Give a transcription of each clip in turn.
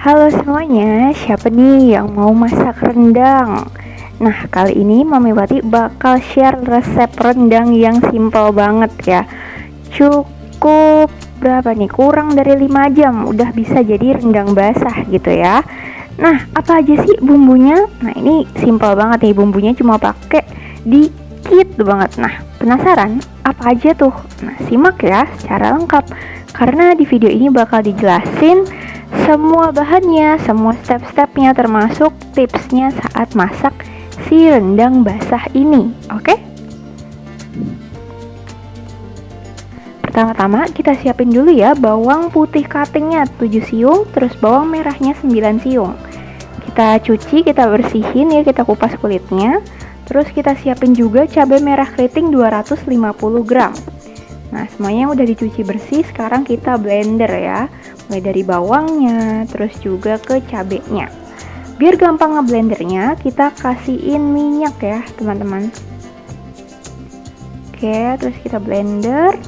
Halo semuanya, siapa nih yang mau masak rendang? Nah, kali ini Mami Wati bakal share resep rendang yang simple banget ya. Cukup berapa nih? Kurang dari 5 jam udah bisa jadi rendang basah gitu ya. Nah, apa aja sih bumbunya? Nah, ini simple banget nih, bumbunya cuma pakai dikit banget. Nah, penasaran apa aja tuh? Nah, simak ya secara lengkap karena di video ini bakal dijelasin semua bahannya, semua step-stepnya termasuk tipsnya saat masak si rendang basah ini. Oke? Pertama-tama kita siapin dulu ya bawang putih cuttingnya 7 siung, terus bawang merahnya 9 siung. Kita cuci, kita bersihin ya, kita kupas kulitnya. Terus kita siapin juga cabai merah keriting 250 gram. Nah, semuanya yang udah dicuci bersih, sekarang kita blender ya. Mulai dari bawangnya, terus juga ke cabenya. Biar gampang ngeblendernya, kita kasihin minyak ya, teman-teman. Oke, terus kita blender.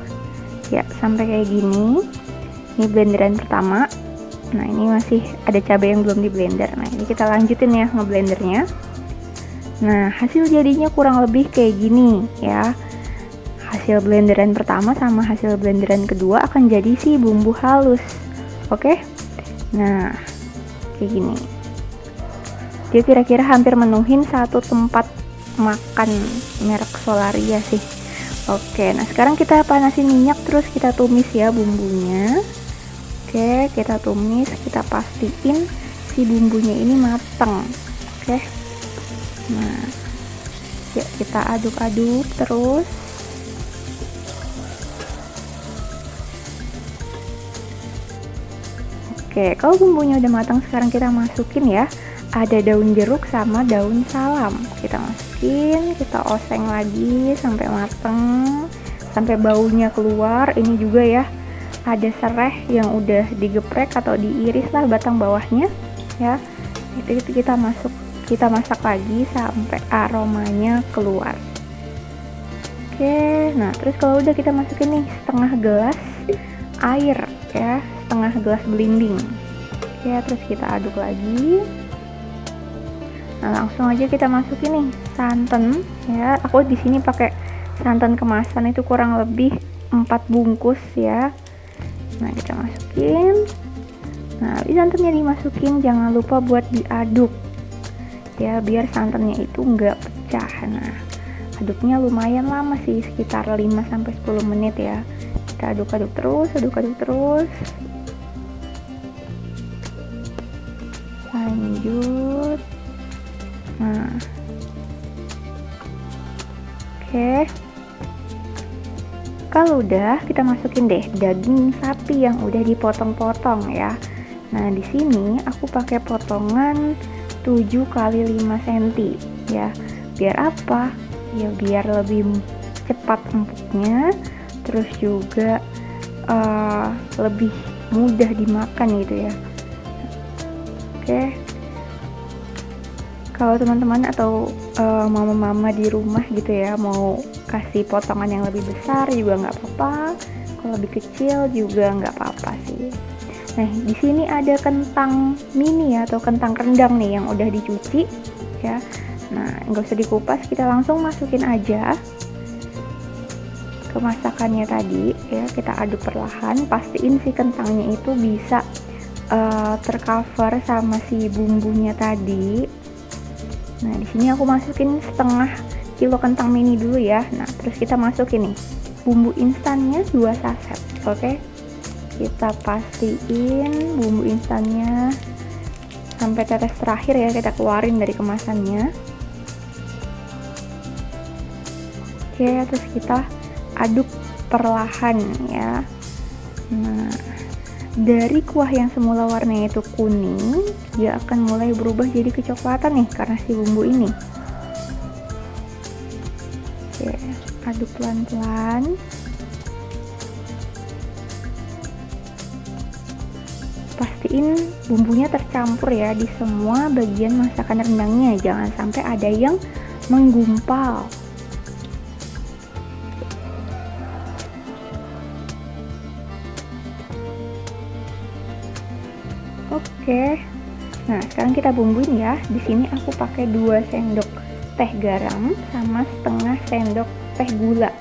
Ya, sampai kayak gini. Ini blenderan pertama. Nah, ini masih ada cabai yang belum di blender. Nah, ini kita lanjutin ya ngeblendernya. Nah, hasil jadinya kurang lebih kayak gini ya. Hasil blenderan pertama sama hasil blenderan kedua akan jadi si bumbu halus. Oke? Nah, kayak gini. Dia kira-kira hampir menuhin satu tempat makan merek Solaria sih. Oke, nah sekarang kita panasin minyak terus kita tumis ya bumbunya. Oke, kita tumis, kita pastiin si bumbunya ini mateng. Oke. Nah, ya kita aduk-aduk terus. Oke, kalau bumbunya udah matang sekarang kita masukin ya. Ada daun jeruk sama daun salam. Kita masukin, kita oseng lagi sampai mateng, sampai baunya keluar. Ini juga ya, ada serai yang udah digeprek atau diiris lah batang bawahnya ya. Itu kita masak lagi sampai aromanya keluar. Oke, nah terus kalau udah kita masukin nih setengah gelas air ya, setengah gelas belimbing. Oke, terus kita aduk lagi. Nah, langsung aja kita masukin nih santan ya. Aku di sini pakai santan kemasan itu kurang lebih 4 bungkus ya. Nah, kita masukin. Nah, santannya dimasukin, jangan lupa buat diaduk ya, biar santannya itu enggak pecah. Nah, aduknya lumayan lama sih, sekitar 5-10 menit ya. Kita aduk-aduk terus, lanjut. Nah, oke. Kalau udah, kita masukin deh daging sapi yang udah dipotong-potong ya. Nah, di sini aku pakai potongan 7 kali 5 cm ya. Biar apa? Ya biar lebih cepat empuknya, terus juga lebih mudah dimakan gitu ya. Oke. Kalau teman-teman atau mama-mama di rumah gitu ya mau kasih potongan yang lebih besar juga nggak apa-apa, kalau lebih kecil juga nggak apa-apa sih. Nah, di sini ada kentang mini atau kentang rendang nih yang udah dicuci ya. Nah, nggak usah dikupas, kita langsung masukin aja ke masakannya tadi ya. Kita aduk perlahan, pastiin si kentangnya itu bisa tercover sama si bumbunya tadi. Nah, di sini aku masukin setengah kilo kentang mini dulu ya. Nah, terus kita masukin nih bumbu instannya 2 saset. Oke. Kita pastiin bumbu instannya sampai tetes terakhir ya, kita keluarin dari kemasannya. Oke, terus kita aduk perlahan ya. Nah, dari kuah yang semula warnanya itu kuning, dia akan mulai berubah jadi kecoklatan nih karena si bumbu ini. Oke, aduk pelan-pelan. Pastiin bumbunya tercampur ya di semua bagian masakan rendangnya, jangan sampai ada yang menggumpal. Oke. Nah, sekarang kita bumbuin ya. Di sini aku pakai 2 sendok teh garam sama setengah sendok teh gula.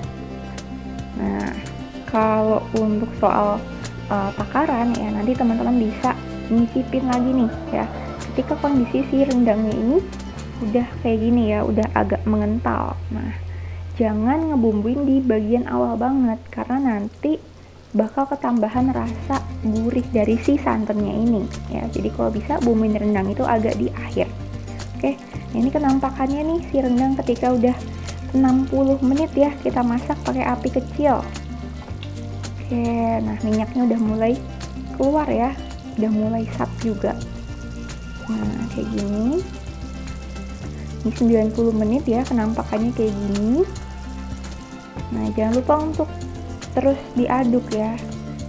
Nah, kalau untuk soal takaran ya, nanti teman-teman bisa nyicipin lagi nih ya. Ketika kondisi si rendangnya ini udah kayak gini ya, udah agak mengental. Nah, jangan ngebumbuin di bagian awal banget karena nanti bakal ketambahan rasa gurih dari si santannya ini ya. Jadi kalau bisa bumbuin rendang itu agak di akhir. Oke, ini kenampakannya nih si rendang ketika udah 60 menit ya kita masak pakai api kecil. Oke, nah minyaknya udah mulai keluar ya, udah mulai sap juga. Nah kayak gini, ini 90 menit ya kenampakannya kayak gini. Nah jangan lupa untuk terus diaduk ya,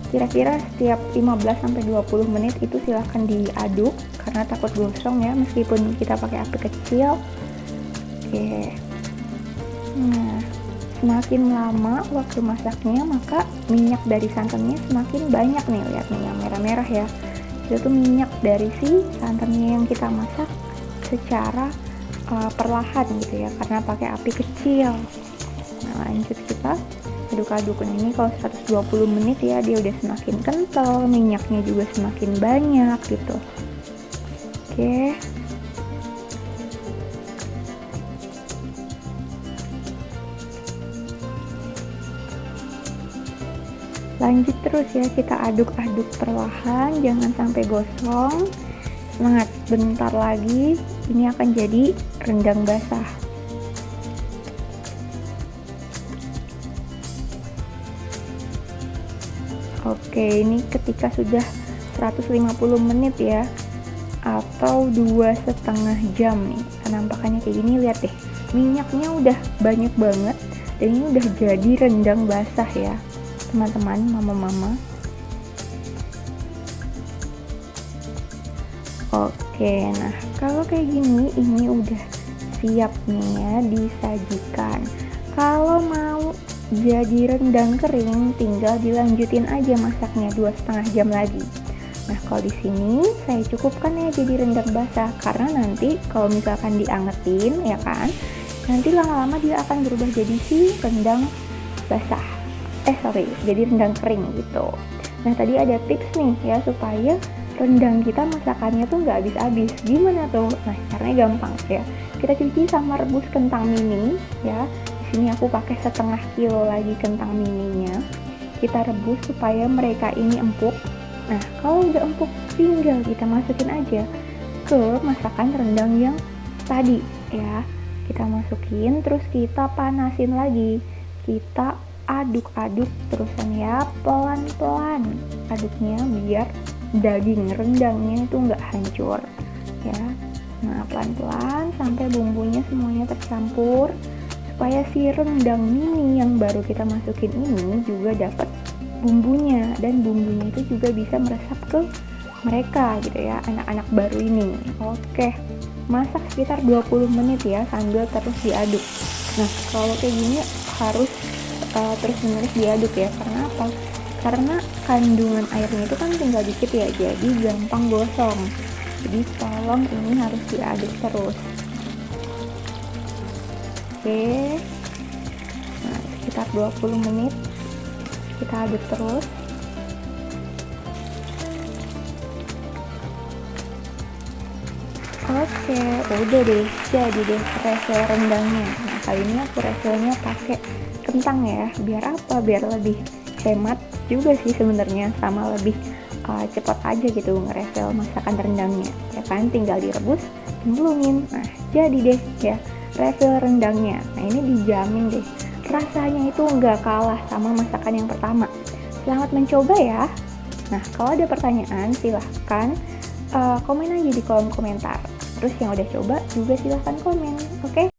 kira-kira setiap 15-20 menit itu silahkan diaduk karena takut gosong ya meskipun kita pakai api kecil. Oke, nah semakin lama waktu masaknya maka minyak dari santannya semakin banyak nih, lihat nih yang merah-merah ya, itu tuh minyak dari si santannya yang kita masak secara perlahan gitu ya karena pakai api kecil. Nah lanjut kita aduk-aduk. Nah ini kalau 120 menit ya dia udah semakin kental, minyaknya juga semakin banyak gitu. Oke, lanjut terus ya, kita aduk-aduk perlahan, jangan sampai gosong. Semangat, bentar lagi ini akan jadi rendang basah. Oke, ini ketika sudah 150 menit ya, atau 2,5 jam nih, penampakannya kayak gini, lihat deh, minyaknya udah banyak banget, dan ini udah jadi rendang basah ya, teman-teman, mama-mama. Oke, nah kalau kayak gini, ini udah siap nih ya disajikan. Kalau mau jadi rendang kering, tinggal dilanjutin aja masaknya 2,5 jam lagi. Nah kalau di sini saya cukupkan ya jadi rendang basah karena nanti kalau misalkan diangetin ya kan, nanti lama-lama dia akan berubah jadi si rendang basah. Jadi rendang kering gitu. Nah tadi ada tips nih ya supaya rendang kita masakannya tuh nggak habis-habis. Gimana tuh? Nah caranya gampang ya. Kita cuci sama rebus kentang mini ya. Ini aku pakai setengah kilo lagi kentang mininya. Kita rebus supaya mereka ini empuk. Nah kalau udah empuk tinggal kita masukin aja ke masakan rendang yang tadi ya. Kita masukin terus kita panasin lagi, kita aduk-aduk terusan ya, pelan-pelan aduknya biar daging rendangnya itu nggak hancur ya. Nah pelan-pelan sampai bumbunya semuanya tercampur supaya si rendang mini yang baru kita masukin ini juga dapat bumbunya, dan bumbunya itu juga bisa meresap ke mereka gitu ya, anak-anak baru ini. Oke, masak sekitar 20 menit ya sambil terus diaduk. Nah kalau kayak gini harus terus-menerus diaduk ya, karena apa? Karena kandungan airnya itu kan tinggal dikit ya, jadi gampang gosong. Jadi tolong ini harus diaduk terus. Oke, nah sekitar 20 menit kita aduk terus. Oke, udah deh, jadi deh refill rendangnya. Nah kali ini aku refillnya pakai kentang ya, biar apa? Biar lebih hemat juga sih sebenarnya, sama lebih cepat aja gitu ngerefill masakan rendangnya. Ya kan, tinggal direbus, cemplungin. Nah jadi deh ya refill rendangnya. Nah ini dijamin deh rasanya itu nggak kalah sama masakan yang pertama. Selamat mencoba ya. Nah kalau ada pertanyaan silahkan komen aja di kolom komentar. Terus yang udah coba juga silahkan komen, oke?